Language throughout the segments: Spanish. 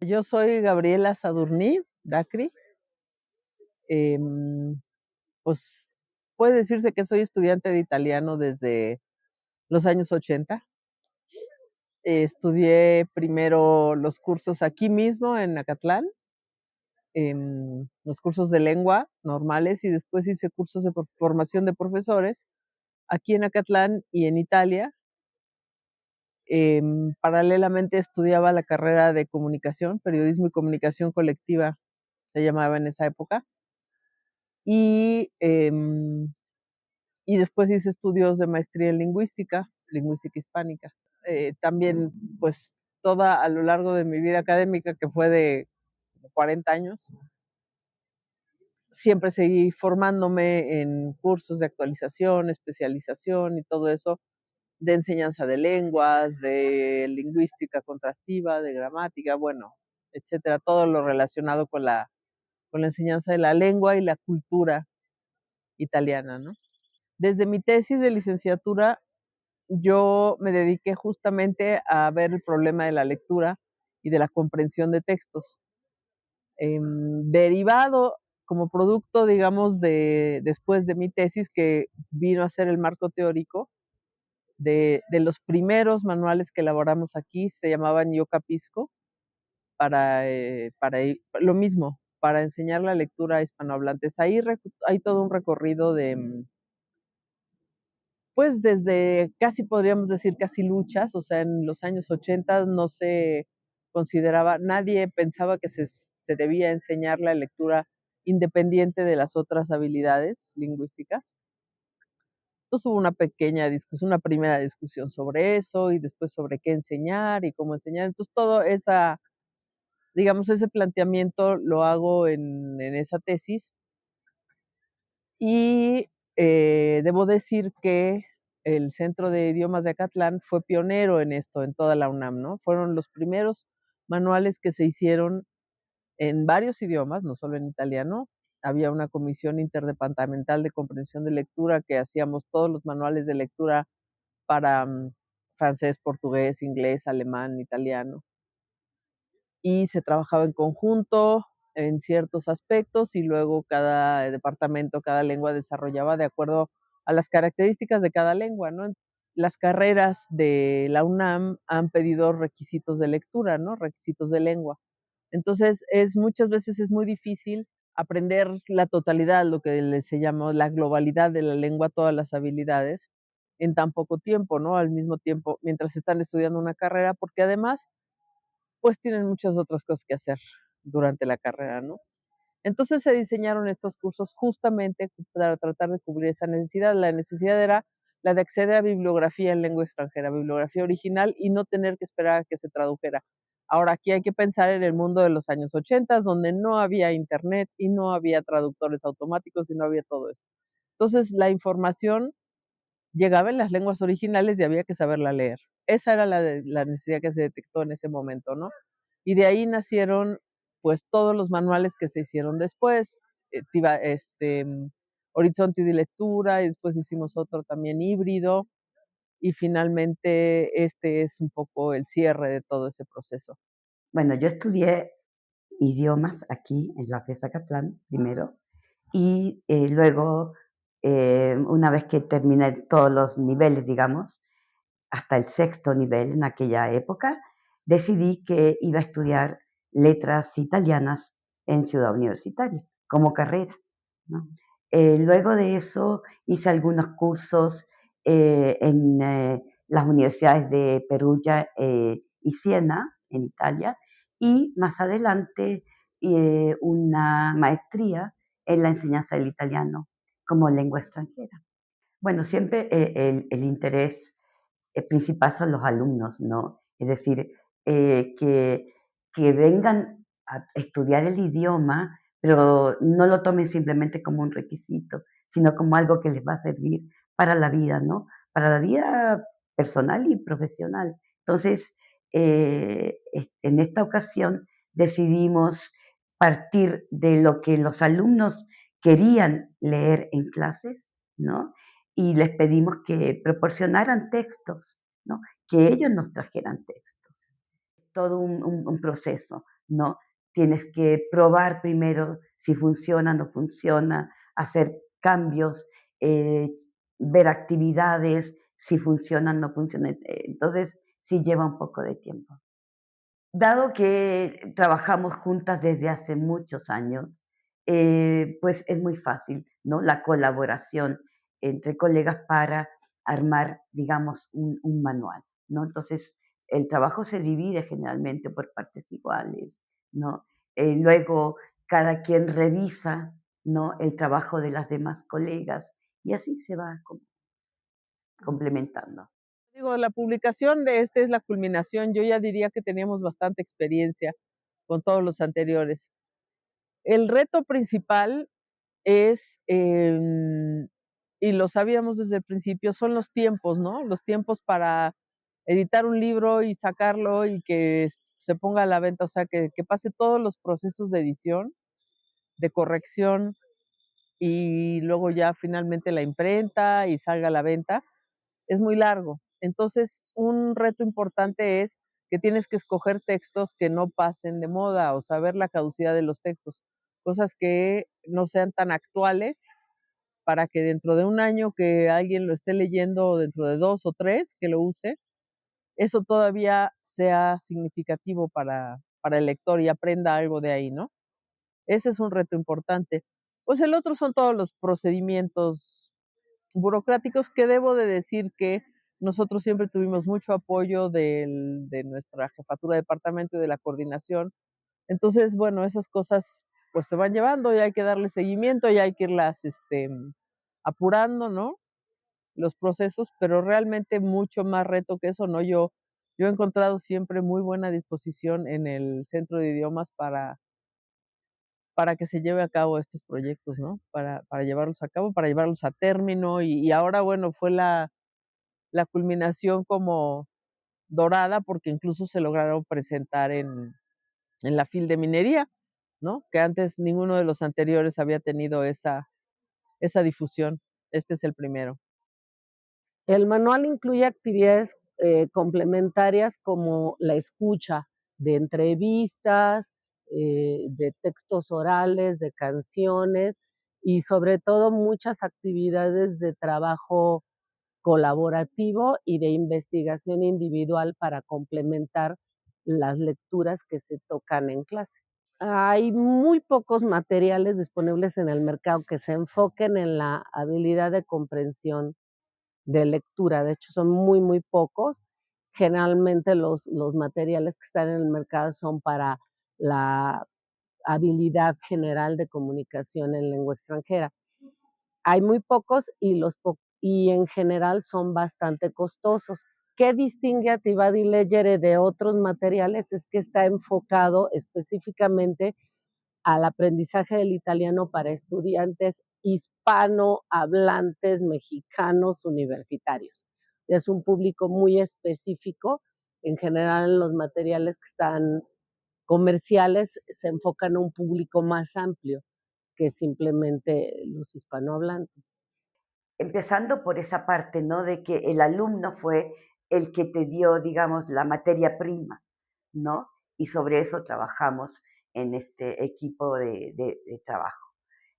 Yo soy Gabriela Sadurní Dacri. em, pues, puede decirse que soy estudiante de italiano desde los años 80. Estudié primero los cursos aquí mismo en Acatlán, los cursos de lengua normales, y después hice cursos de formación de profesores aquí en Acatlán y en Italia. Paralelamente estudiaba la carrera de comunicación, periodismo y comunicación colectiva, se llamaba en esa época. Y, y después hice estudios de maestría en lingüística hispánica. También, pues, toda a lo largo de mi vida académica, que fue de 40 años, siempre seguí formándome en cursos de actualización, especialización y todo eso, de enseñanza de lenguas, de lingüística contrastiva, de gramática, bueno, etcétera, todo lo relacionado con la enseñanza de la lengua y la cultura italiana, ¿no? Desde mi tesis de licenciatura, yo me dediqué justamente a ver el problema de la lectura y de la comprensión de textos, derivado como producto, digamos, de después de mi tesis, que vino a ser el marco teórico de los primeros manuales que elaboramos aquí. Se llamaban Yo Capisco, lo mismo, para enseñar la lectura a hispanohablantes. Ahí hay todo un recorrido de, pues, desde casi, podríamos decir, casi luchas. O sea, en los años 80 no se consideraba, nadie pensaba que se debía enseñar la lectura independiente de las otras habilidades lingüísticas. Entonces hubo una pequeña discusión, una primera discusión sobre eso, y después sobre qué enseñar y cómo enseñar. Entonces todo esa, digamos, ese planteamiento lo hago en esa tesis. Y debo decir que el Centro de Idiomas de Acatlán fue pionero en esto, en toda la UNAM, ¿no? Fueron los primeros manuales que se hicieron en varios idiomas, no solo en italiano. Había una comisión interdepartamental de comprensión de lectura, que hacíamos todos los manuales de lectura para francés, portugués, inglés, alemán, italiano. Y se trabajaba en conjunto en ciertos aspectos, y luego cada departamento, cada lengua desarrollaba de acuerdo a las características de cada lengua, ¿no? Las carreras de la UNAM han pedido requisitos de lectura, ¿no? Requisitos de lengua. Entonces, muchas veces es muy difícil aprender la totalidad, lo que se llama la globalidad de la lengua, todas las habilidades, en tan poco tiempo, ¿no? Al mismo tiempo, mientras están estudiando una carrera, porque además, pues, tienen muchas otras cosas que hacer durante la carrera, ¿no? Entonces se diseñaron estos cursos justamente para tratar de cubrir esa necesidad. La necesidad era la de acceder a bibliografía en lengua extranjera, bibliografía original, y no tener que esperar a que se tradujera. Ahora, aquí hay que pensar en el mundo de los años 80, donde no había internet y no había traductores automáticos y no había todo esto. Entonces, la información llegaba en las lenguas originales y había que saberla leer. Esa era la necesidad que se detectó en ese momento, ¿no? Y de ahí nacieron, pues, todos los manuales que se hicieron después. Horizonte de lectura, y después hicimos otro también híbrido, y finalmente este es un poco el cierre de todo ese proceso. Bueno, yo estudié idiomas aquí en la FES Acatlán primero y luego, una vez que terminé todos los niveles, digamos, hasta el sexto nivel en aquella época, decidí que iba a estudiar letras italianas en Ciudad Universitaria como carrera, ¿no? Luego de eso hice algunos cursos en las universidades de Perugia y Siena, en Italia, y más adelante una maestría en la enseñanza del italiano como lengua extranjera. Bueno, siempre el interés principal son los alumnos, ¿no? Es decir, eh, que, que vengan a estudiar el idioma, pero no lo tomen simplemente como un requisito, sino como algo que les va a servir para la vida, ¿no? Para la vida personal y profesional. Entonces, en esta ocasión decidimos partir de lo que los alumnos querían leer en clases, ¿no? Y les pedimos que proporcionaran textos, ¿no? Que ellos nos trajeran textos. Todo un proceso. ¿no? Tienes que probar primero si funciona, no funciona, hacer cambios, eh, ver actividades, si funcionan, no funcionan. Entonces, sí lleva un poco de tiempo. Dado que trabajamos juntas desde hace muchos años, pues es muy fácil, ¿no? La colaboración entre colegas para armar, digamos, un manual, ¿no? Entonces, el trabajo se divide generalmente por partes iguales, ¿no? Luego, cada quien revisa, ¿no? El trabajo de las demás colegas y así se va complementando. Digo, la publicación de este es la culminación. Yo ya diría que teníamos bastante experiencia con todos los anteriores. El reto principal es, y lo sabíamos desde el principio, son los tiempos, ¿no? Los tiempos para editar un libro y sacarlo y que se ponga a la venta, o sea, que pase todos los procesos de edición, de corrección y luego ya finalmente la imprenta y salga a la venta, es muy largo. Entonces, un reto importante es que tienes que escoger textos que no pasen de moda o saber la caducidad de los textos, cosas que no sean tan actuales para que dentro de un año que alguien lo esté leyendo, o dentro de 2 o 3 que lo use, eso todavía sea significativo para el lector y aprenda algo de ahí, ¿no? Ese es un reto importante. Pues el otro son todos los procedimientos burocráticos que debo de decir que nosotros siempre tuvimos mucho apoyo de nuestra jefatura de departamento y de la coordinación. Entonces, bueno, esas cosas pues se van llevando y hay que darle seguimiento y hay que irlas apurando, ¿no? Los procesos, pero realmente mucho más reto que eso, ¿no? Yo he encontrado siempre muy buena disposición en el centro de idiomas para que se lleve a cabo estos proyectos, ¿no? Para llevarlos a cabo, para llevarlos a término y ahora, bueno, fue la culminación como dorada, porque incluso se lograron presentar en la FIL de Minería, ¿no? Que antes ninguno de los anteriores había tenido esa difusión. Este es el primero. El manual incluye actividades complementarias como la escucha de entrevistas, de textos orales, de canciones y sobre todo muchas actividades de trabajo colaborativo y de investigación individual para complementar las lecturas que se tocan en clase. Hay muy pocos materiales disponibles en el mercado que se enfoquen en la habilidad de comprensión de lectura. De hecho, son muy, muy pocos. Generalmente los materiales que están en el mercado son para la habilidad general de comunicación en lengua extranjera. Hay muy pocos y en general son bastante costosos. ¿Qué distingue a Tivadi Leggere de otros materiales? Es que está enfocado específicamente al aprendizaje del italiano para estudiantes hispanohablantes mexicanos universitarios. Es un público muy específico. En general, los materiales que están comerciales se enfocan a un público más amplio que simplemente los hispanohablantes. Empezando por esa parte, ¿no? De que el alumno fue el que te dio, digamos, la materia prima, ¿no? Y sobre eso trabajamos en este equipo de trabajo.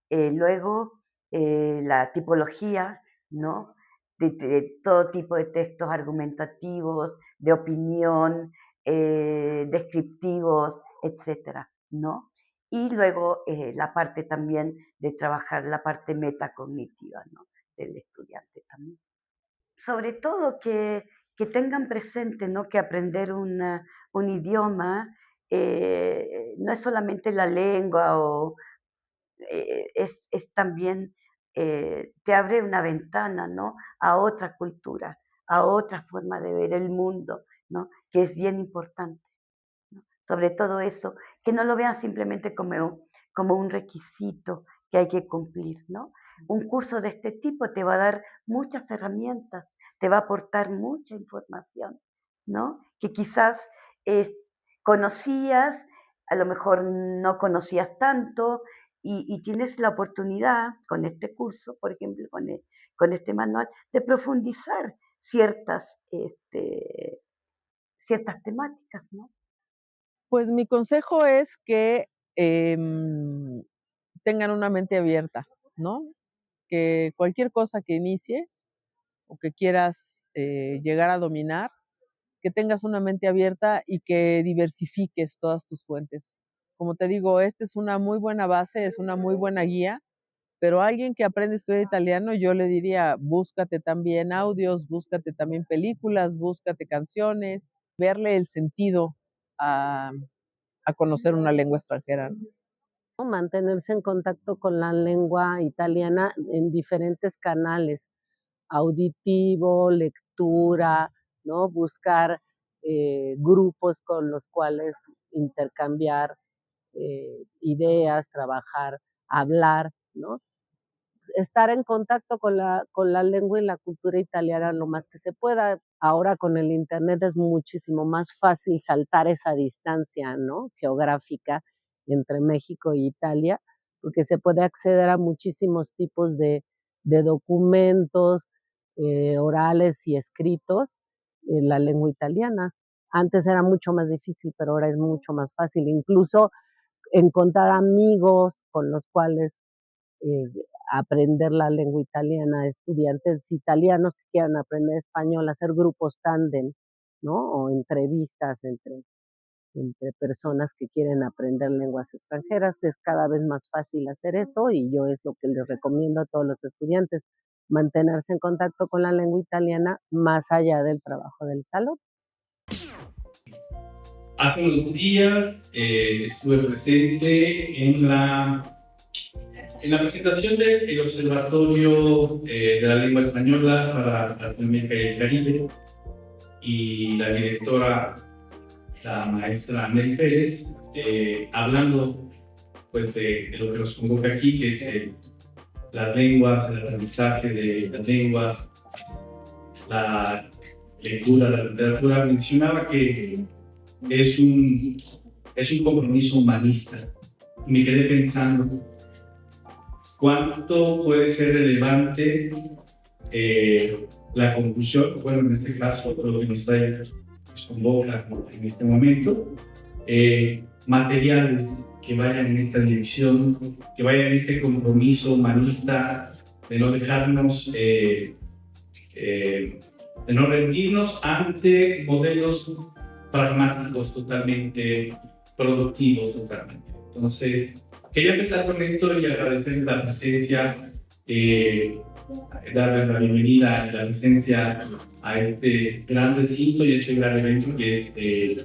Luego, la tipología, ¿no? De todo tipo de textos argumentativos, de opinión, descriptivos, etcétera, ¿no? Y luego la parte también de trabajar la parte metacognitiva, ¿no? Del estudiante también. Sobre todo que tengan presente, ¿no? Que aprender un idioma no es solamente la lengua o es también, te abre una ventana, ¿no? A otra cultura, a otra forma de ver el mundo, ¿no? Que es bien importante, ¿no? Sobre todo eso, que no lo vean simplemente como un requisito que hay que cumplir, ¿no? Un curso de este tipo te va a dar muchas herramientas, te va a aportar mucha información, ¿no? Que quizás eh, conocías, a lo mejor no conocías tanto, y tienes la oportunidad con este curso, por ejemplo, con este manual, de profundizar ciertas temáticas, ¿no? Pues mi consejo es que tengan una mente abierta, ¿no? Que cualquier cosa que inicies o que quieras llegar a dominar, que tengas una mente abierta y que diversifiques todas tus fuentes. Como te digo, esta es una muy buena base, es una muy buena guía, pero a alguien que aprende a estudiar italiano, yo le diría, búscate también audios, búscate también películas, búscate canciones, verle el sentido a, a conocer una lengua extranjera, ¿no? Mantenerse en contacto con la lengua italiana en diferentes canales, auditivo, lectura, ¿no? Buscar grupos con los cuales intercambiar ideas, trabajar, hablar, ¿no? Estar en contacto con la lengua y la cultura italiana lo más que se pueda. Ahora con el internet es muchísimo más fácil saltar esa distancia, ¿no? Geográfica entre México e Italia, porque se puede acceder a muchísimos tipos de documentos orales y escritos en la lengua italiana. Antes era mucho más difícil, pero ahora es mucho más fácil. Incluso encontrar amigos con los cuales eh, aprender la lengua italiana, estudiantes italianos que quieran aprender español, hacer grupos tándem, ¿no? O entrevistas entre personas que quieren aprender lenguas extranjeras. Es cada vez más fácil hacer eso y yo es lo que les recomiendo a todos los estudiantes, mantenerse en contacto con la lengua italiana más allá del trabajo del salón. Hace unos días estuve presente en la presentación del Observatorio de la Lengua Española para Latinoamérica y el Caribe, y la directora, la maestra Mary Pérez, hablando pues de lo que nos convoca aquí, que es las lenguas, el aprendizaje de las lenguas, la lectura, la literatura. Mencionaba que es un compromiso humanista. Y me quedé pensando, ¿cuánto puede ser relevante la conclusión? Bueno, en este caso, lo que nos convoca en este momento, materiales que vayan en esta dirección, que vayan en este compromiso humanista de no dejarnos, de no rendirnos ante modelos pragmáticos totalmente, productivos totalmente. Entonces, quería empezar con esto y agradecerles la presencia, darles la bienvenida y la presencia a este gran recinto y a este gran evento que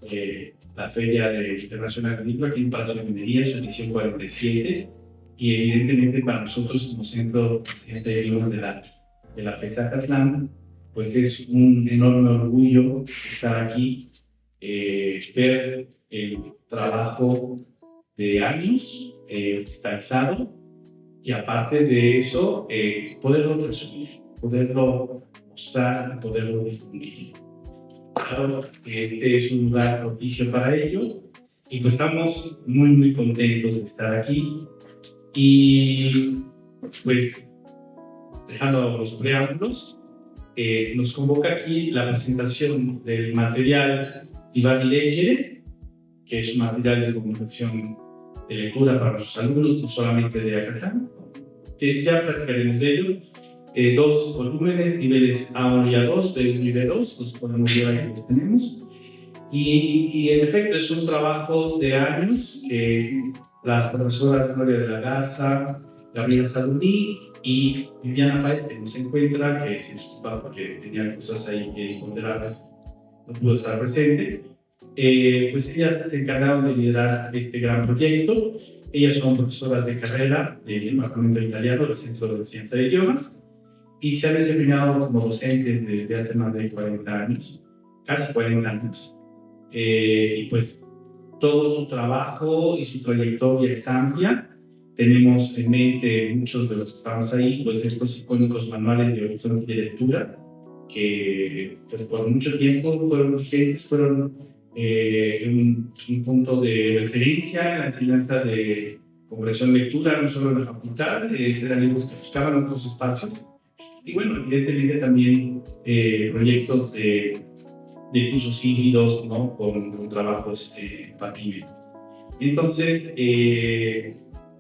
es la Feria Internacional de Libro aquí en Palacio de Minería, su edición 47, y evidentemente para nosotros como Centro de Ciencia de Idiomas de la FES Acatlán, pues es un enorme orgullo estar aquí, ver el trabajo de años cristalizado, y aparte de eso, poderlo resumir, poderlo mostrar y poderlo difundir. Claro que este es un lugar propicio para ello, y pues estamos muy, muy contentos de estar aquí. Y pues, dejando los preámbulos, nos convoca aquí la presentación del material Divari Leggere, que es un material de comunicación de lectura para nuestros alumnos, no solamente de Acatlán, que ya platicaremos de ello. 2 volúmenes, niveles A1 y A2, B1 y B2, los podemos ver ahí, los tenemos. Y en efecto es un trabajo de años que las profesoras Gloria de la Garza, Gabriela Saluní y Viviana Páez, que no se encuentra, que se disculpa porque tenía cosas ahí imponderables, no pudo estar presente, pues ellas se encargaron de liderar este gran proyecto. Ellas son profesoras de carrera del Departamento de Italiano del Centro de Ciencia de Idiomas y se han desempeñado como docentes desde hace más de 40 años, casi 40 años. Y pues todo su trabajo y su trayectoria es amplia. Tenemos en mente, muchos de los que estamos ahí, pues estos icónicos manuales de horizonte de lectura, que pues por mucho tiempo fueron vigentes, fueron un punto de referencia en la enseñanza de comprensión lectura, no solo en la facultad, eran libros que buscaban otros espacios. Y bueno, evidentemente también proyectos de de cursos híbridos, ¿no? Con trabajos patrimonio. Entonces,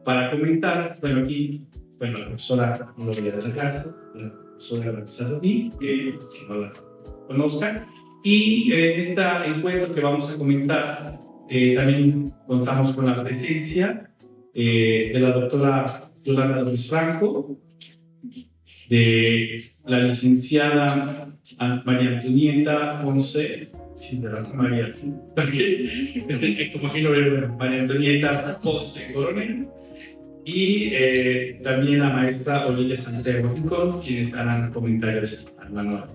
para comentar, bueno, aquí, bueno, la profesora no voy a dar la clase, la profesora Roxana Rodí, que no las conozcan. Y en este encuentro que vamos a comentar, también contamos con la presencia de la doctora Yolanda López Franco, de la licenciada María Antonieta Ponce, sí, de la María, sí, como que no veo, María Antonieta Ponce Coronel, y también la maestra Olivia Santiago Rincón, quienes harán comentarios al manual.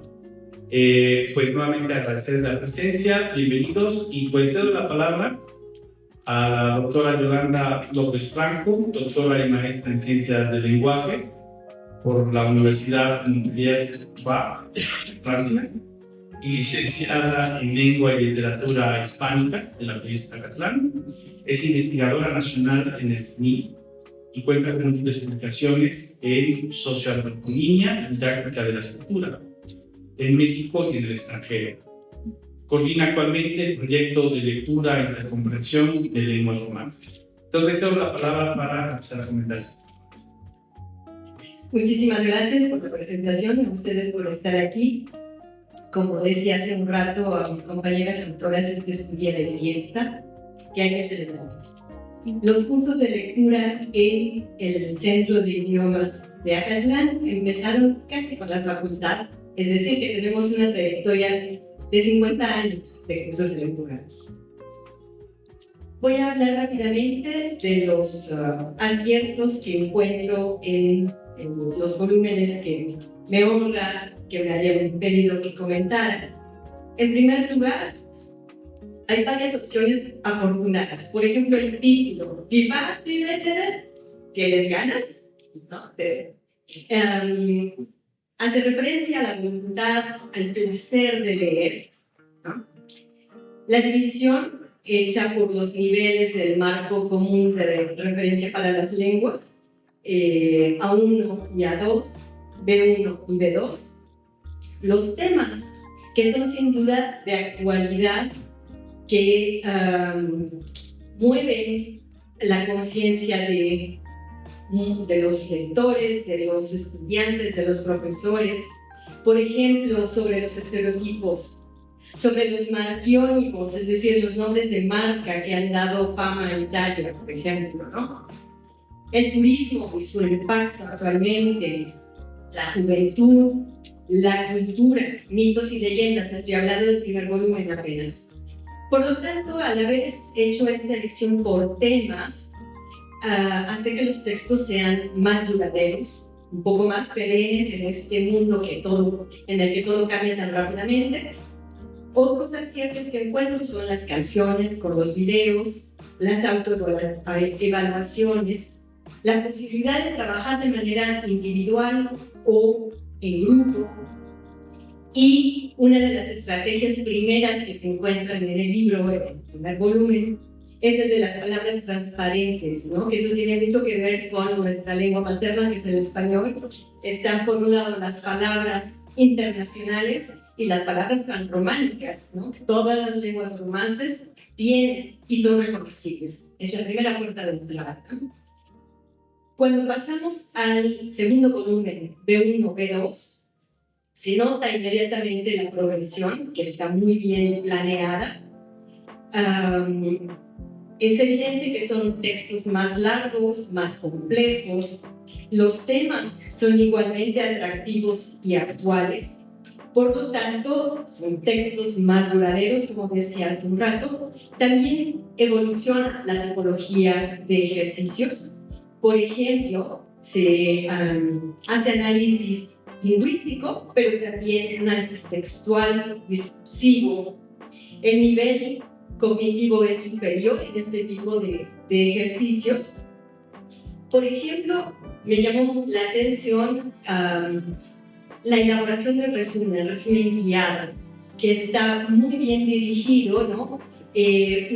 Pues nuevamente agradecer la presencia, bienvenidos, y pues cedo la palabra a la doctora Yolanda López Franco, doctora y maestra en Ciencias del Lenguaje por la Universidad Montpellier, Francia, y licenciada en Lengua y Literatura Hispánicas de la FES Acatlán. Es investigadora nacional en el SNI y cuenta con múltiples publicaciones en socioantroponimia y didáctica de la escritura en México y en el extranjero. Coordina actualmente el proyecto de lectura e intercomprensión de lenguas romances. Entonces, doy la palabra para empezar a comentar esto. Muchísimas gracias por la presentación, a ustedes por estar aquí. Como decía hace un rato a mis compañeras autoras, este es un día de fiesta que hay que celebrar. Los cursos de lectura en el Centro de Idiomas de Acatlán empezaron casi con la facultad, es decir, que tenemos una trayectoria de 50 años de cursos de lectura. Voy a hablar rápidamente de los aciertos que encuentro en los volúmenes que me honra que me hayan pedido que comentara. En primer lugar, hay varias opciones afortunadas. Por ejemplo, el título, ¿tienes ganas? ¿No? Hace referencia a la voluntad, al placer de leer, ¿no? La división hecha por los niveles del marco común de referencia para las lenguas, A1 y A2, B1 y B2. Los temas que son sin duda de actualidad, que mueven la conciencia de los lectores, de los estudiantes, de los profesores. Por ejemplo, sobre los estereotipos, sobre los marquiónicos, es decir, los nombres de marca que han dado fama a Italia, por ejemplo, ¿no? El turismo y su impacto actualmente, la juventud, la cultura, mitos y leyendas. Estoy hablando del primer volumen apenas. Por lo tanto, al haber hecho esta elección por temas, hace que los textos sean más duraderos, un poco más perennes en este mundo en el que todo cambia tan rápidamente. Otros aciertos que encuentro son las canciones con los videos, las autoevaluaciones, la posibilidad de trabajar de manera individual o en grupo. Y una de las estrategias primeras que se encuentran en el libro, en el primer volumen, es el de las palabras transparentes, ¿no? Que eso tiene mucho que ver con nuestra lengua materna, que es el español. Están por un lado las palabras internacionales y las palabras panrománicas, ¿no? Todas las lenguas romances tienen y son reconocibles. Es la primera puerta de entrada, ¿no? Cuando pasamos al segundo volumen, B1, B2, se nota inmediatamente la progresión, que está muy bien planeada. Es evidente que son textos más largos, más complejos. Los temas son igualmente atractivos y actuales. Por lo tanto, son textos más duraderos, como decía hace un rato. También evoluciona la tipología de ejercicios. Por ejemplo, se hace análisis lingüístico, pero también análisis textual, discursivo. El nivel cognitivo es superior en este tipo de ejercicios. Por ejemplo, me llamó la atención la elaboración del resumen, el resumen guiado, que está muy bien dirigido, ¿no?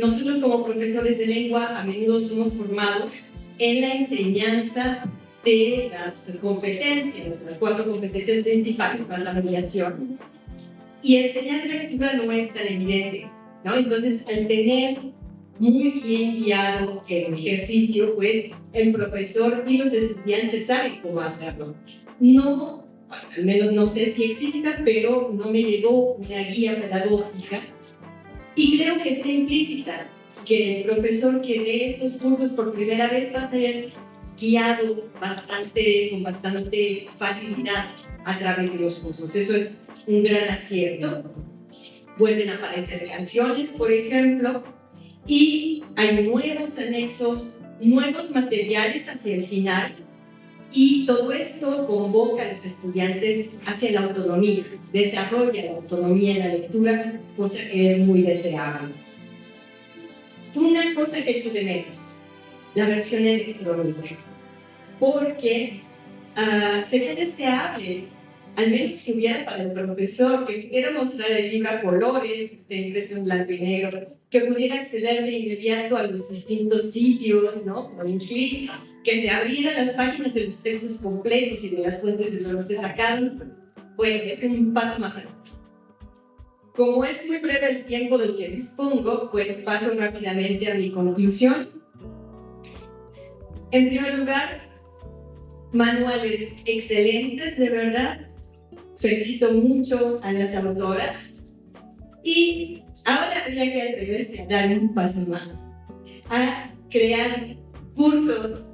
Nosotros como profesores de lengua a menudo somos formados en la enseñanza de las competencias, las 4 competencias principales para la mediación. y enseñar lectura no es tan evidente, ¿no? Entonces, al tener muy bien guiado el ejercicio, pues el profesor y los estudiantes saben cómo hacerlo. No, al menos no sé si exista, pero no me llegó una guía pedagógica y creo que está implícita que el profesor que dé estos cursos por primera vez va a ser guiado con bastante facilidad a través de los cursos. Eso es un gran acierto. Vuelven a aparecer canciones, por ejemplo, y hay nuevos anexos, nuevos materiales hacia el final, y todo esto convoca a los estudiantes hacia la autonomía, desarrolla la autonomía en la lectura, cosa que es muy deseable. Una cosa que echo de menos, la versión electrónica, porque sería deseable, al menos que hubiera para el profesor, que pudiera mostrar el libro a colores, impreso en blanco y negro, que pudiera acceder de inmediato a los distintos sitios, ¿no? Con un clic, que se abrieran las páginas de los textos completos y de las fuentes de donde se sacaron. Bueno, es un paso más adelante. Como es muy breve el tiempo del que dispongo, pues paso rápidamente a mi conclusión. En primer lugar, manuales excelentes, de verdad. Felicito mucho a las autoras. Y ahora habría que atreverse a dar un paso más, a crear cursos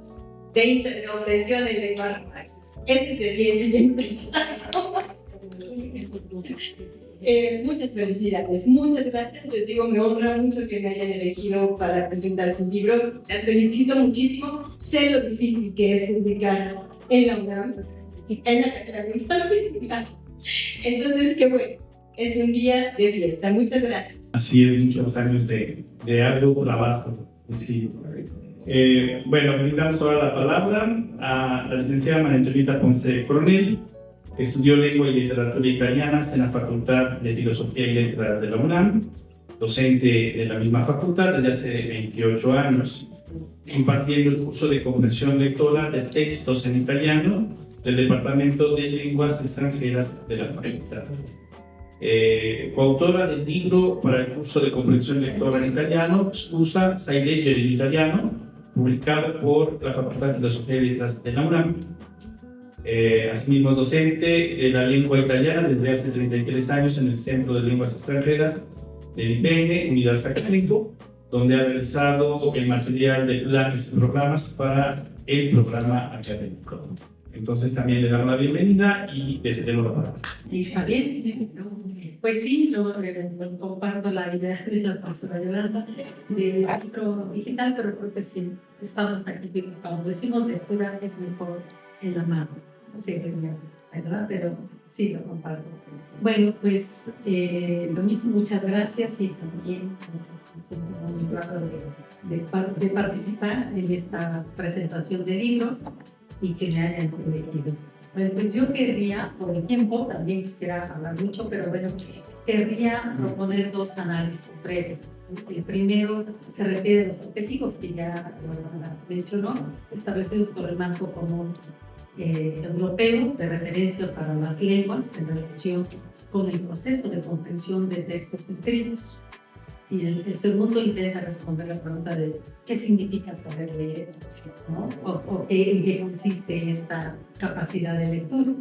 de intercomprensión en lenguaje romances. Este sería el siguiente paso. Muchas felicidades, muchas gracias. Les digo, me honra mucho que me hayan elegido para presentar su libro. Las felicito muchísimo. Sé lo difícil que es publicar en la UNAM, en la Catlán en particular. Entonces, qué bueno, es un día de fiesta. Muchas gracias. Así es, muchos años de arduo trabajo. Sí. Bueno, brindamos ahora la palabra a la licenciada María Antonieta Ponce Coronel. Estudió Lengua y Literatura Italianas en la Facultad de Filosofía y Letras de la UNAM, docente de la misma facultad desde hace 28 años, impartiendo el curso de comprensión lectora de textos en italiano del Departamento de Lenguas Extranjeras de la facultad. Coautora del libro para el curso de comprensión lectora en italiano, Scusa, sai leggere in italiano, publicado por la Facultad de Filosofía y Letras de la UNAM. Asimismo es docente de la lengua italiana desde hace 33 años en el Centro de Lenguas Extranjeras del IPN, Unidad Sacramento, donde ha realizado el material de planes y programas para el programa académico. Entonces también le damos la bienvenida y le cedemos la palabra. Está bien. Pues sí, comparto la idea de la profesora Yolanda del libro digital, pero creo que sí, estamos aquí, cuando decimos lectura es mejor en la mano. Sí, ¿verdad? Pero sí, lo comparto. Bueno, pues lo mismo, muchas gracias y también me siento muy honrada de participar en esta presentación de libros y que me hayan elegido. Bueno, pues yo querría, por el tiempo, también quisiera hablar mucho, pero bueno, querría proponer dos análisis breves. El primero se refiere a los objetivos que ya mencionó, establecidos por el marco común europeo de referencia para las lenguas en relación con el proceso de comprensión de textos escritos. Y el segundo intenta responder la pregunta de qué significa saber leer, ¿no? o en qué consiste esta capacidad de lectura.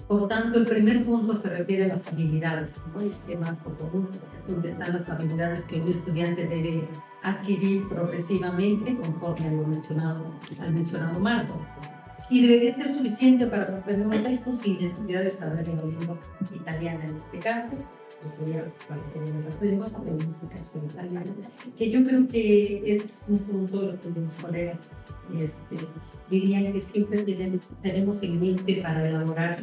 Por tanto, el primer punto se refiere a las habilidades, ¿no? Este marco común, donde están las habilidades que un estudiante debe adquirir progresivamente conforme al mencionado marco. Y debería ser suficiente para comprender un texto sin necesidad de saber la lengua italiana en este caso, que sería cualquiera de las lenguas, pero en este caso el italiano, que yo creo que es un punto lo que mis colegas dirían que siempre tenemos en mente para elaborar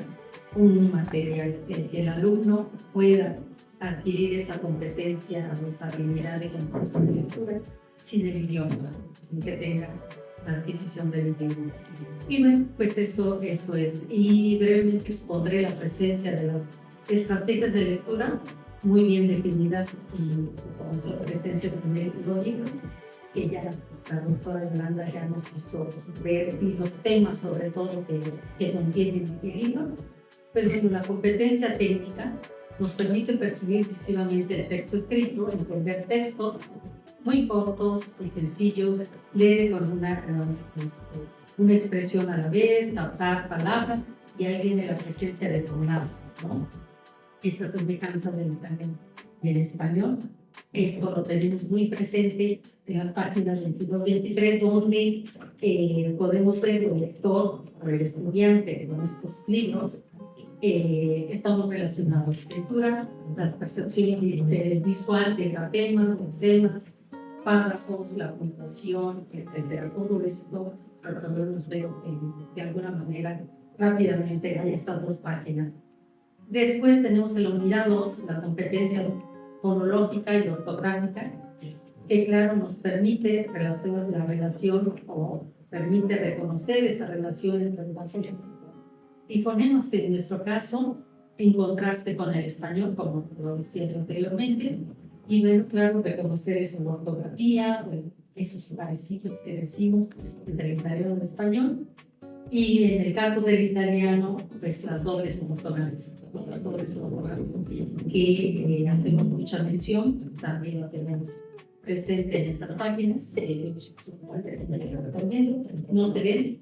un material, que el alumno pueda adquirir esa competencia o esa habilidad de comprensión de lectura sin el idioma, sin que tenga la adquisición del idioma. Y bueno, pues eso es. Y brevemente expondré la presencia de las estrategias de lectura muy bien definidas y como son presentes en los libros, que ya la doctora Yolanda ya nos hizo ver, y los temas sobre todo que contienen el libro. Pues bueno, la competencia técnica nos permite percibir visivamente el texto escrito, entender textos muy cortos y sencillos, leer con una expresión a la vez, captar palabras, y ahí viene la presencia de pronazos, ¿no? Esta semejanza del italiano y el español. Esto lo tenemos muy presente en las páginas 22-23, donde podemos ver el lector o el estudiante con estos libros. Estamos relacionados a la escritura, las percepciones visual de grapemas, escenas, párrafos, la puntuación, etc. Todo esto nos veo de alguna manera rápidamente en estas dos páginas. Después tenemos en la unidad 2 la competencia fonológica y ortográfica, que claro nos permite la relación o permite reconocer esa relación entre lenguajes y fonemas, en nuestro caso, en contraste con el español, como lo decía anteriormente, y ver, claro, reconocer su ortografía, esos parecidos que decimos entre el italiano y el español. Y en el caso del italiano, pues las dobles consonantes, que hacemos mucha mención, también lo tenemos presente en esas páginas. No se ven,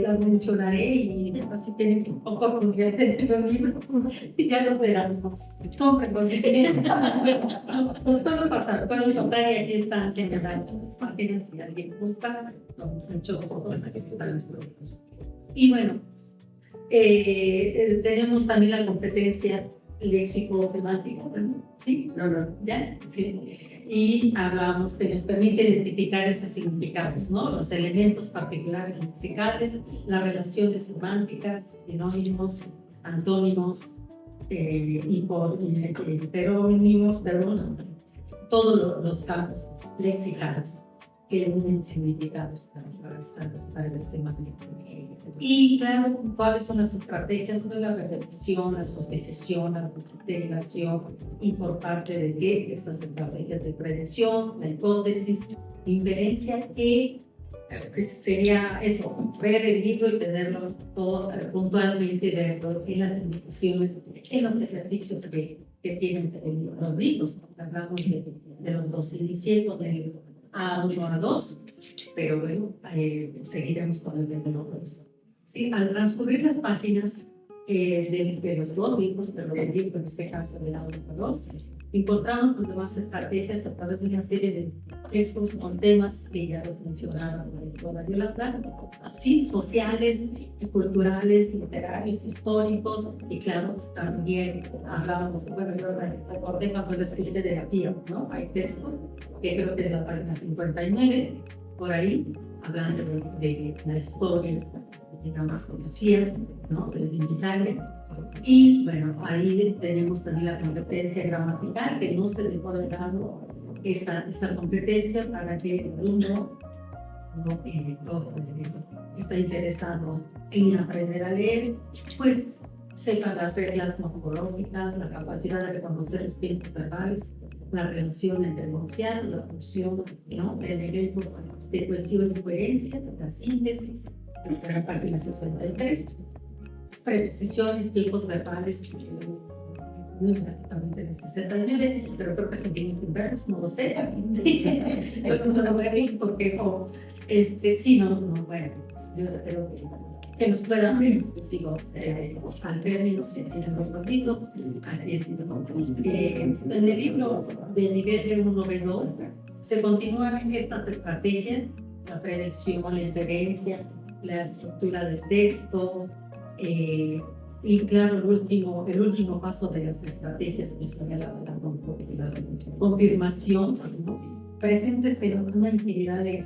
las mencionaré y así tienen oportunidad de tener los libros y ya los verán. Compren con los puedo pasar y aquí están señaladas las páginas si alguien gusta, mucho y bueno, tenemos también la competencia léxico-temática, ¿sí? ¿Ya? Sí. Y hablamos que nos permite identificar esos significados, ¿no? Los elementos particulares lexicales, las relaciones semánticas, sinónimos, antónimos, heterónimos, todos los campos lexicales que unen significados para el semántico. Y claro, ¿cuáles son las estrategias de la repetición, la sustitución, la derivación y por parte de qué? Esas estrategias de predicción, la hipótesis, inferencia, que pues sería eso, ver el libro y tenerlo todo puntualmente, verlo en las indicaciones, en los ejercicios que tienen los libros. Hablamos de los dos, inicié con el A1 a 2, pero luego seguiremos con el de los dos. Sí, al transcurrir las páginas de los dos libros, pero del libro en este caso de A1 a 2, encontramos las demás estrategias a través de una serie de textos con temas que ya los mencionaba la doctora Yolanda, sí, sociales, culturales, literarios, históricos, y claro, también hablábamos, bueno, yo recordé cuando les escuché de la tía, ¿no? Hay textos que creo que es la página 59, por ahí, hablando de la historia, digamos, filosofía, ¿no? Desde Italia. Y bueno, ahí tenemos también la competencia gramatical, que no se le puede dar esa competencia para que el alumno está interesado en aprender a leer, pues sepa las reglas morfológicas, la capacidad de reconocer los tiempos verbales, la relación entre enunciado, la función, ¿no? Elementos de cohesión y coherencia, la síntesis, en la página 63. Preposiciones, tiempos verbales, muy prácticamente en el 69, pero creo que seguimos en verbos, no lo sé. Yo no lo voy a decir porque, sí, no, bueno, yo espero que nos puedan ver, sigo al término, si tienen los libros, aquí es, en el libro del nivel B1, B2, se continúan estas estrategias, la predicción, la inferencia, la estructura del texto, y claro, el último paso de las estrategias que señala la confirmación, ¿no? Presentes en una infinidad de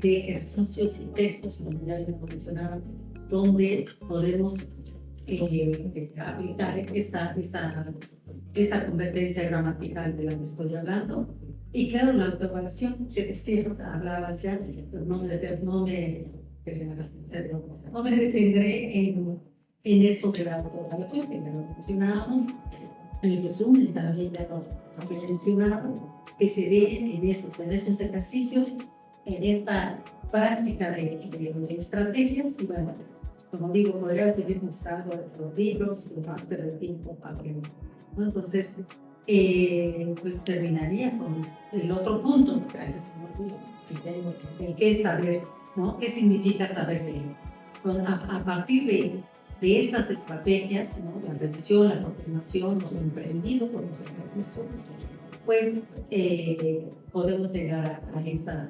ejercicios y textos, como ya les mencionaba, donde podemos aplicar esa competencia gramatical de la que estoy hablando. Y claro, la autoevaluación que decíamos, hablaba ya, pues no me detendré en esto de la autoevaluación, que ya lo mencionábamos, en el resumen también ya lo había mencionado, que se ve en esos ejercicios, en esta práctica de estrategias, y bueno, como digo, podría seguir mostrando los libros y demás, pero el tiempo aprende, ¿no? Entonces, pues terminaría con el otro punto, que el qué es saber, ¿no? ¿Qué significa saber leer? Bueno, a partir de estas estrategias, ¿no? La revisión, la confirmación, lo emprendido por los ejercicios, pues podemos llegar a esta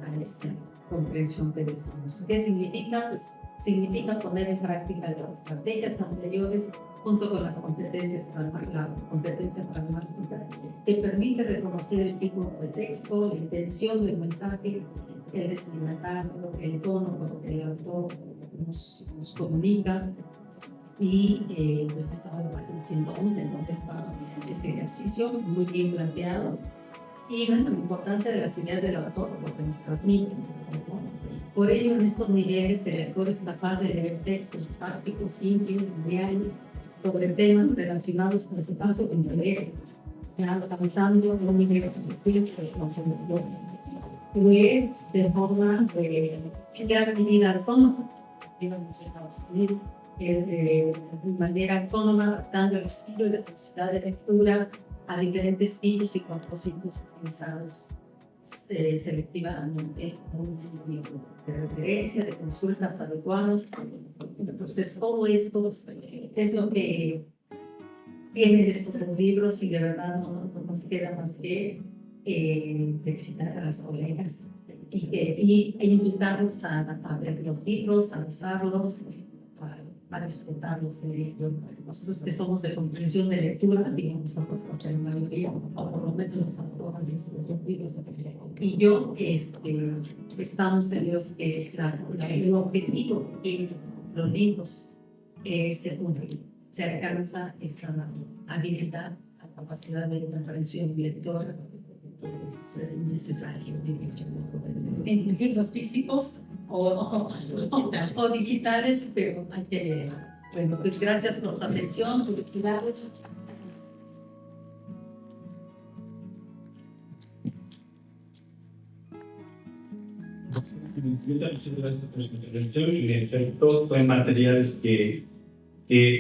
comprensión que decimos. ¿Qué significa? Pues significa poner en práctica las estrategias anteriores junto con las competencias, la competencia pragmática, que permite reconocer el tipo de texto, la intención del mensaje, el destinatario, el tono con el que el autor nos comunica. Y pues estaba en la página 111, en donde estaba ese ejercicio muy bien planteado. Y bueno, la importancia de las ideas del autor, lo que nos transmite. Por ello, en estos niveles, el lector es capaz de leer textos prácticos, simples, lineales, sobre temas relacionados con ese caso de interés, alcanzando un nivel leer de forma creatividad autónoma, de manera autónoma, adaptando el estilo y la velocidad de lectura a diferentes estilos y propósitos utilizados selectivamente, de referencia, de consultas adecuadas. Entonces, todo esto es lo que tienen estos libros, y de verdad no nos queda más que felicitar a las colegas e invitarlos a ver los libros, a usarlos, a disfrutarlos de ellos. Nosotros que somos de comprensión de lectura, digamos, nosotros la mayoría, o por lo menos las autoras de estos dos libros, y yo, estamos seguros que el objetivo es los libros se cumple, se alcanza esa habilidad, la capacidad de comprensión lectora. Es necesario en libros físicos o digitales, pero hay que leer. Bueno, pues gracias por la atención, felicidades. Muchas gracias por su intervención. Y en efecto, son materiales que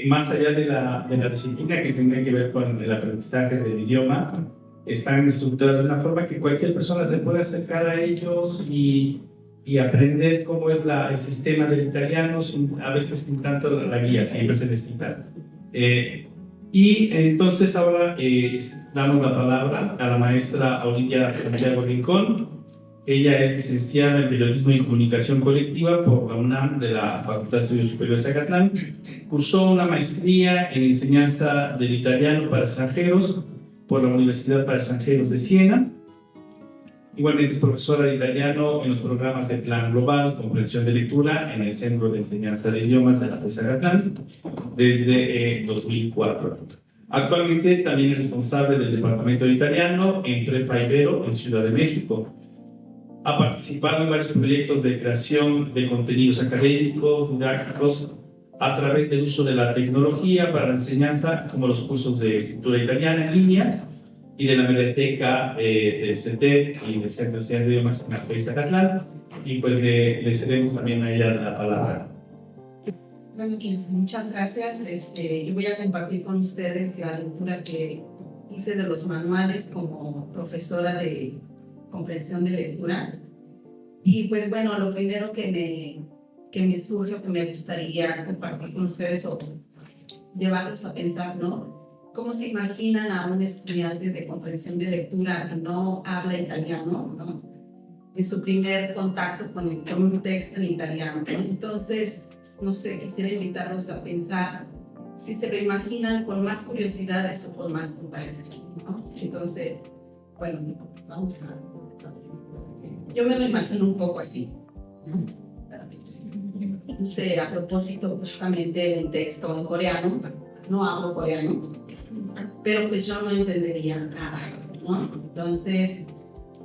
más allá de la disciplina que tenga que ver con el aprendizaje del idioma, están estructurados de una forma que cualquier persona se puede acercar a ellos y aprender cómo es el sistema del italiano, a veces sin tanto la guía, siempre se necesita. Y entonces ahora damos la palabra a la maestra Olivia Santiago Rincón. Ella es licenciada en Periodismo y Comunicación Colectiva por la UNAM de la Facultad de Estudios Superiores de Acatlán. Cursó una maestría en Enseñanza del Italiano para Extranjeros por la Universidad para Extranjeros de Siena. Igualmente es profesora de italiano en los programas de Plan Global, Comprensión de Lectura en el Centro de Enseñanza de Idiomas de la FES Acatlán desde 2004. Actualmente también es responsable del Departamento de Italiano en Prepa Ibero en Ciudad de México. Ha participado en varios proyectos de creación de contenidos académicos, didácticos, a través del uso de la tecnología para la enseñanza, como los cursos de cultura italiana en línea y de la mediateca del CETEP y del Centro de Enseñanza de Idiomas en la FES Acatlán. Y pues le cedemos también a ella la palabra. Bueno, pues muchas gracias. Yo voy a compartir con ustedes la lectura que hice de los manuales como profesora de comprensión de lectura. Y pues bueno, lo primero que me surge o que me gustaría compartir con ustedes o llevarlos a pensar, ¿no? ¿Cómo se imaginan a un estudiante de comprensión de lectura que no habla italiano, ¿no? En su primer contacto con un texto en italiano, ¿no? Entonces, no sé, quisiera invitarlos a pensar si se lo imaginan con más curiosidades o con más dudas, ¿no? Entonces, bueno, vamos a... Yo me lo imagino un poco así. No sé, a propósito justamente de un texto en coreano, no hablo coreano, pero pues yo no entendería nada, ¿no? Entonces,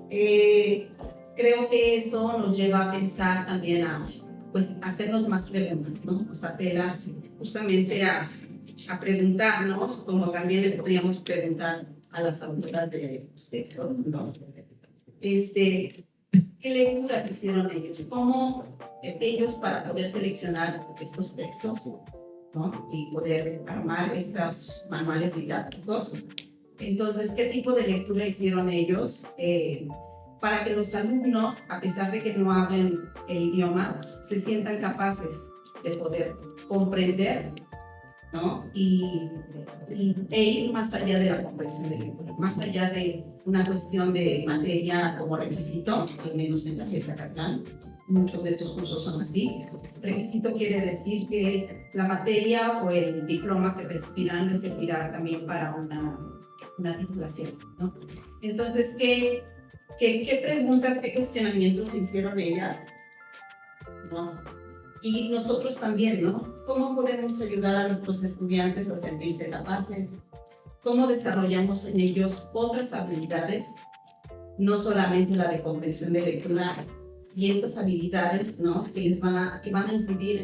creo que eso nos lleva a pensar también a pues, hacernos más preguntas, ¿no? Nos apela justamente a preguntarnos, como también le podríamos preguntar a las autoras de los textos, ¿no? ¿Qué lecturas hicieron ellos? ¿Cómo ellos para poder seleccionar estos textos, ¿no? Y poder armar estos manuales didácticos. Entonces, ¿qué tipo de lectura hicieron ellos? Para que los alumnos, a pesar de que no hablen el idioma, se sientan capaces de poder comprender, ¿no? E ir más allá de la comprensión de lectura, más allá de una cuestión de materia como requisito, al menos en la FES Zacatlán. Muchos de estos cursos son así. Requisito quiere decir que la materia o el diploma que recibirán les servirá también para una titulación, ¿no? Entonces, ¿qué preguntas, qué cuestionamientos hicieron ellas, ¿no? Y nosotros también, ¿no? ¿Cómo podemos ayudar a nuestros estudiantes a sentirse capaces? ¿Cómo desarrollamos en ellos otras habilidades? No solamente la de comprensión de lectura, y estas habilidades, ¿no? Que van a incidir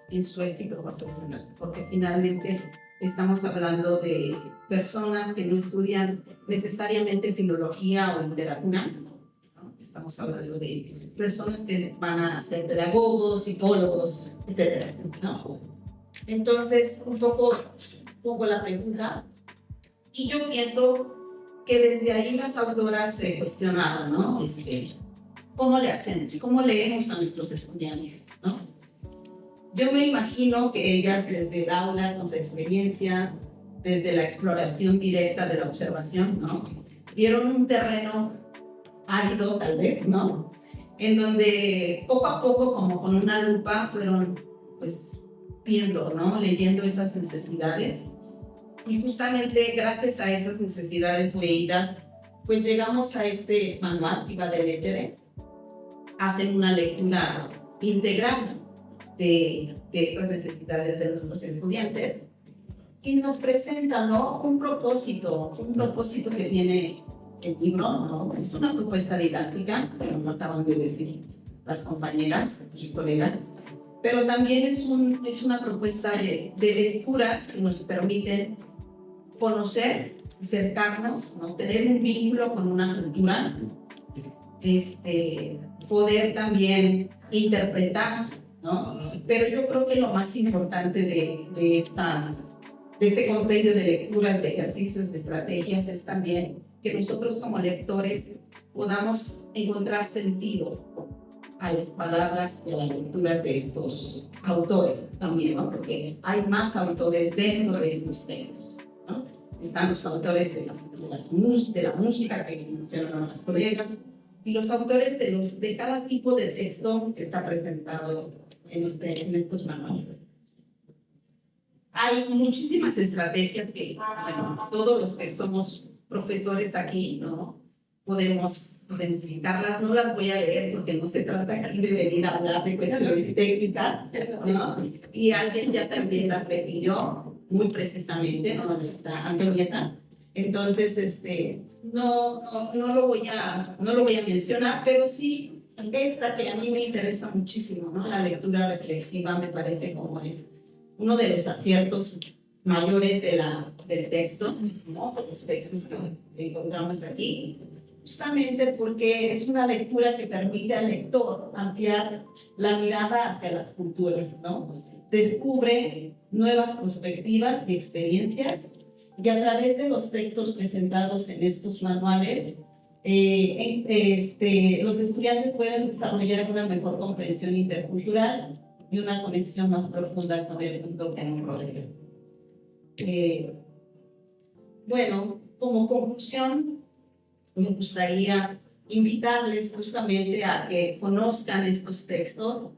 en su éxito profesional, porque finalmente estamos hablando de personas que no estudian necesariamente filología o literatura, ¿no? Estamos hablando de personas que van a ser pedagogos, psicólogos, etcétera, ¿no? Entonces, un poco la pregunta, y yo pienso que desde ahí las autoras se cuestionaron, ¿no? ¿Cómo le hacemos? ¿Cómo leemos a nuestros estudiantes, ¿no? Yo me imagino que ellas desde el aula, con su experiencia, desde la exploración directa de la observación, ¿no? Vieron un terreno árido, tal vez, ¿no? En donde poco a poco, como con una lupa, fueron, pues, viendo, ¿no? Leyendo esas necesidades. Y justamente gracias a esas necesidades leídas, pues llegamos a este manual, Tiba de Lettere. Hacen una lectura integral de estas necesidades de nuestros estudiantes y nos presentan, ¿no? un propósito que tiene el libro, ¿no? Es una propuesta didáctica, como acaban de decir las compañeras, mis colegas, pero también es una propuesta de lecturas que nos permiten conocer, acercarnos, ¿no? Tener un vínculo con una cultura, poder también interpretar, ¿no? Pero yo creo que lo más importante de este compendio de lecturas, de ejercicios, de estrategias, es también que nosotros como lectores podamos encontrar sentido a las palabras y a las lecturas de estos autores también, ¿no? Porque hay más autores dentro de estos textos, ¿no? Están los autores de la música que mencionaron las colegas, y los autores de cada tipo de texto que está presentado en estos manuales. Hay muchísimas estrategias que, bueno, todos los que somos profesores aquí, ¿no? Podemos identificarlas. No las voy a leer porque no se trata aquí de venir a hablar de cuestiones técnicas, ¿no? Y alguien ya también las refirió muy precisamente, ¿no? Está Antonieta. Entonces, no lo voy a mencionar, pero sí esta que a mí me interesa muchísimo, ¿no? La lectura reflexiva me parece como es uno de los aciertos mayores del texto, ¿no? De los textos que encontramos aquí, justamente porque es una lectura que permite al lector ampliar la mirada hacia las culturas, ¿no? Descubre nuevas perspectivas y experiencias, y a través de los textos presentados en estos manuales, los estudiantes pueden desarrollar una mejor comprensión intercultural y una conexión más profunda con el mundo que nos rodea. Bueno, como conclusión, me gustaría invitarles justamente a que conozcan estos textos,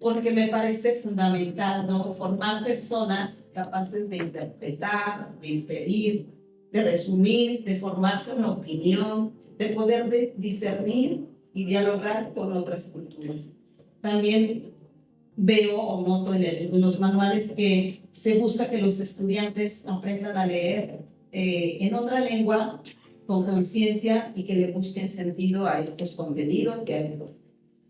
porque me parece fundamental, ¿no? Formar personas capaces de interpretar, de inferir, de resumir, de formarse una opinión, de poder discernir y dialogar con otras culturas. También veo o noto en los manuales que se busca que los estudiantes aprendan a leer en otra lengua con conciencia y que le busquen sentido a estos contenidos y a estos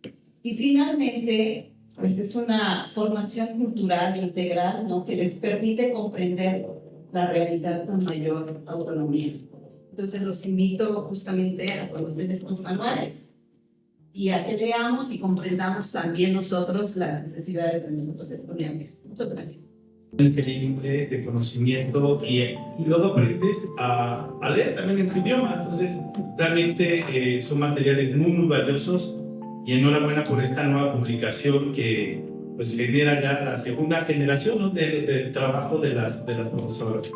textos. Y finalmente, pues es una formación cultural integral, ¿no? Que les permite comprender la realidad con mayor autonomía. Entonces los invito justamente a conocer estos manuales y a que leamos y comprendamos también nosotros las necesidades de nuestros estudiantes. Muchas gracias. Increíble de conocimiento y luego aprendes a leer también en tu idioma. Entonces, realmente son materiales muy valiosos y enhorabuena por esta nueva publicación que pues genera ya la segunda generación, ¿no? del trabajo de las profesoras.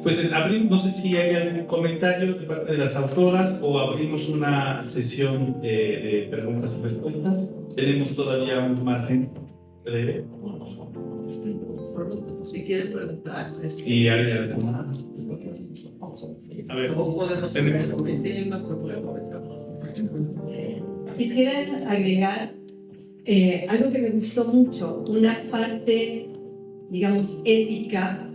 Pues abrimos, no sé si hay algún comentario de parte de las autoras o abrimos una sesión de preguntas y respuestas. Tenemos todavía un margen breve. Si quieren preguntar. Si hay alguna. A ver, quisiera agregar algo que me gustó mucho, una parte, digamos, ética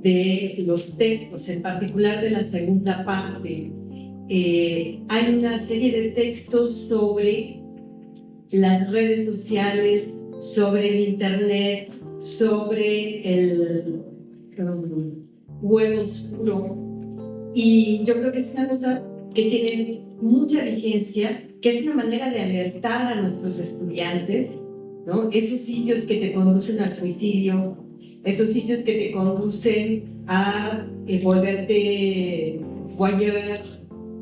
de los textos, en particular de la segunda parte. Hay una serie de textos sobre las redes sociales, sobre el internet, sobre el huevo oscuro, y yo creo que es una cosa que tiene mucha vigencia, que es una manera de alertar a nuestros estudiantes, ¿no? Esos sitios que te conducen al suicidio, esos sitios que te conducen a volverte voyeur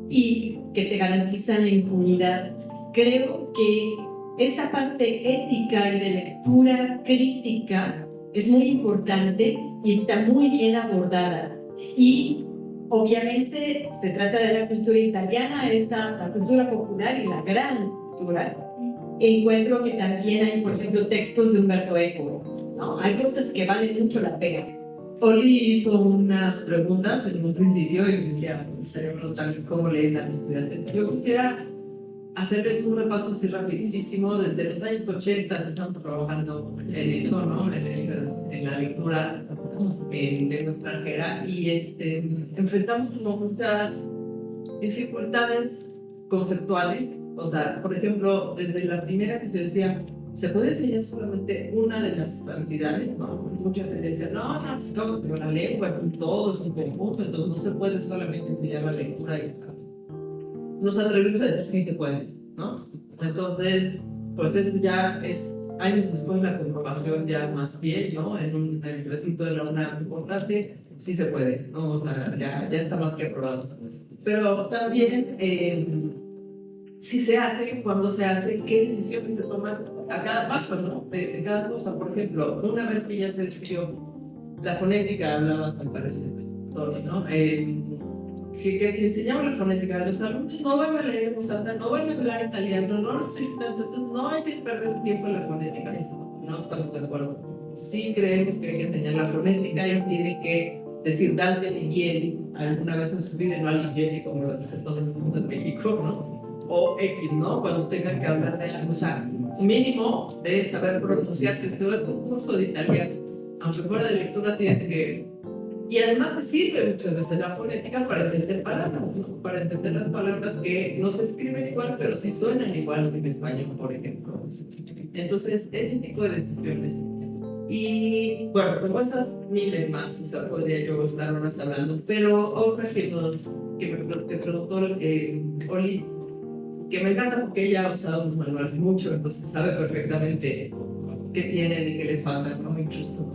y que te garantizan la impunidad. Creo que esa parte ética y de lectura crítica es muy importante y está muy bien abordada. Y obviamente se trata de la cultura italiana, la cultura popular y la gran cultura. Encuentro que también hay, por ejemplo, textos de Umberto Eco, ¿no? Hay cosas que valen mucho la pena. Oli hizo unas preguntas en un principio y decía, me gustaría preguntarles cómo leen a los estudiantes. Yo quisiera hacerles un repaso así rapidísimo. Desde los años 80 estamos trabajando en esto, ¿no? En la lectura en lengua extranjera, y enfrentamos como muchas dificultades conceptuales. O sea, por ejemplo, desde la primera que se decía, se puede enseñar solamente una de las habilidades, ¿no? Mucha gente decía, no, pero la lengua es un todo, es un conjunto, entonces no se puede solamente enseñar la lectura. Nos atrevimos a decir sí se puede, ¿no? Entonces, pues eso ya es años después la comprobación ya más fiel, ¿no? En el recinto de la UNAM importante, sí se puede, ¿no? O sea, ya está más que probado. Pero también, si se hace, cuando se hace, qué decisiones se toman a cada paso, ¿no? De cada cosa. Por ejemplo, una vez que ya se decidió la fonética, hablaba, me parece, Tony, ¿no? Si enseñamos la fonética, los alumnos no van a leer en voz alta, no van a hablar italiano, no necesitan, entonces no hay que perder tiempo en la fonética. No estamos de acuerdo. Sí creemos que hay que enseñar la fonética y tiene que decir Dante Alighieri, alguna vez en su vida, no Alighieri como lo dice todo el mundo en México, ¿no? O X, ¿no? Cuando tengan que hablar de algo, o sea, mínimo de saber pronunciar. Si estudias un curso de italiano, aunque fuera de lectura, tienes que... Y además te sirve muchas veces la fonética para entender palabras, ¿no? Para entender las palabras que no se escriben igual, pero sí suenan igual en español, por ejemplo. Entonces, ese tipo de decisiones. Y bueno, como esas miles más, o sea, podría yo estar horas hablando, pero otra que me preguntó Oli, que me encanta porque ella ha usado los manuales mucho, entonces sabe perfectamente qué tienen y qué les falta, ¿no? Incluso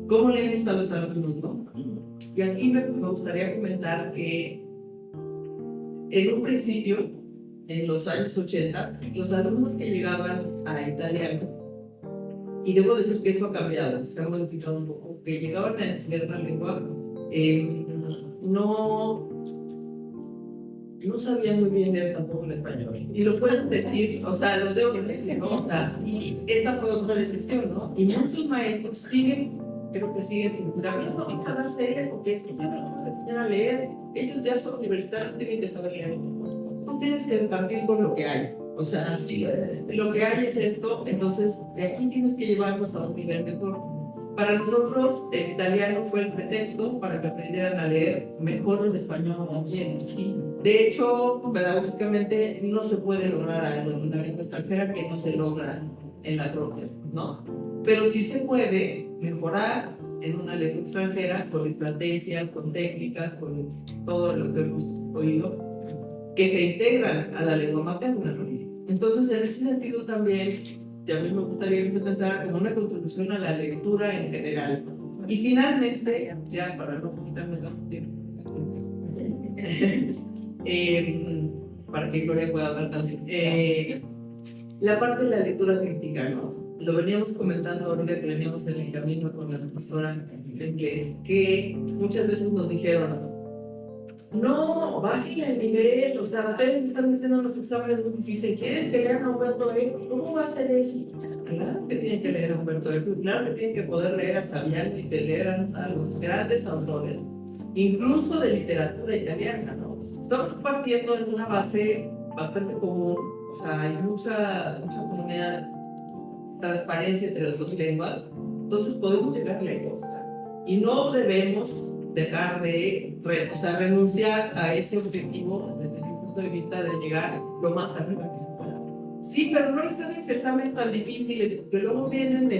cómo leemos a los alumnos, ¿no? Y aquí me gustaría comentar que en un principio, en los años 80, los alumnos que llegaban a italiano, y debo decir que eso ha cambiado, se ha modificado un poco, que llegaban a estudiar la lengua, no sabían muy bien leer tampoco el español. Y lo pueden decir, o sea, lo debo decir, ¿no? O sea, y esa fue otra decisión, ¿no? Y muchos maestros creo que siguen sin curar, no van a dar serie porque es que ya no les enseñan a leer, ellos ya son universitarios, tienen que saber leer. Tú tienes que partir con lo que hay. O sea, si lo que hay es esto, entonces de aquí tienes que llevarnos a un nivel mejor. Para nosotros, el italiano fue el pretexto para que aprendieran a leer mejor el español también. ¿Sí? De hecho, pedagógicamente no se puede lograr algo en una lengua extranjera que no se logra en la propia, ¿no? Pero sí se puede mejorar en una lengua extranjera con estrategias, con técnicas, con todo lo que hemos oído. que se integran a la lengua materna, ¿no? Entonces, en ese sentido también, ya a mí me gustaría que se pensara como una contribución a la lectura en general. Y finalmente, ya para no quitarme tanto tiempo, para que Gloria pueda hablar también, la parte de la lectura crítica, ¿no? Lo veníamos comentando ahorita que veníamos en el camino con la profesora de inglés, que muchas veces nos dijeron, no, bájenle el nivel, o sea, ustedes están haciendo los exámenes muy difíciles, quieren que lean a Humberto Eco, ¿cómo va a ser eso? Claro que tienen que leer a Humberto Eco, claro que tienen que poder leer a Saviano y que lean a los grandes autores, incluso de literatura italiana, ¿no? Estamos partiendo en una base bastante común, o sea, hay mucha comunidad, transparencia entre las dos lenguas, entonces podemos llegar lejos, y no debemos dejar de renunciar a ese objetivo desde mi punto de vista de llegar lo más arriba que se pueda. Sí, pero no les hagan exámenes tan difíciles, porque luego vienen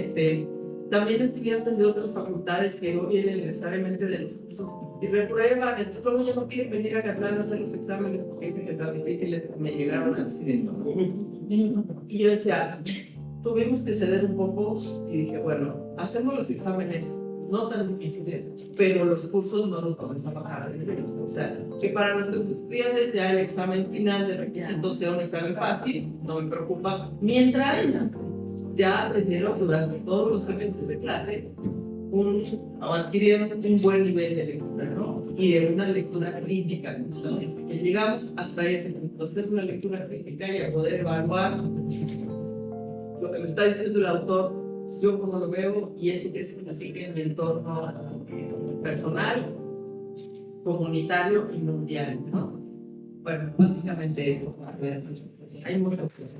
también estudiantes de otras facultades que no vienen necesariamente de los cursos y reprueban, entonces luego ya no quieren venir a Catlán a hacer los exámenes porque dicen que están difíciles. Me llegaron a decir eso. Y yo decía, tuvimos que ceder un poco y dije, bueno, hacemos los exámenes no tan difíciles, pero los cursos no los vamos a bajar de nivel. O sea, que para nuestros estudiantes ya el examen final de requisitos sea un examen fácil, no me preocupa. Mientras ya aprendieron durante todos los semestres de clase, adquirieron un buen nivel de lectura, ¿no? Y de una lectura crítica, justamente. Que llegamos hasta ese punto, hacer una lectura crítica y a poder evaluar lo que me está diciendo el autor, yo como lo veo y eso que significa en mi entorno personal, comunitario y mundial, ¿no? Bueno, básicamente eso. Hay muchas cosas.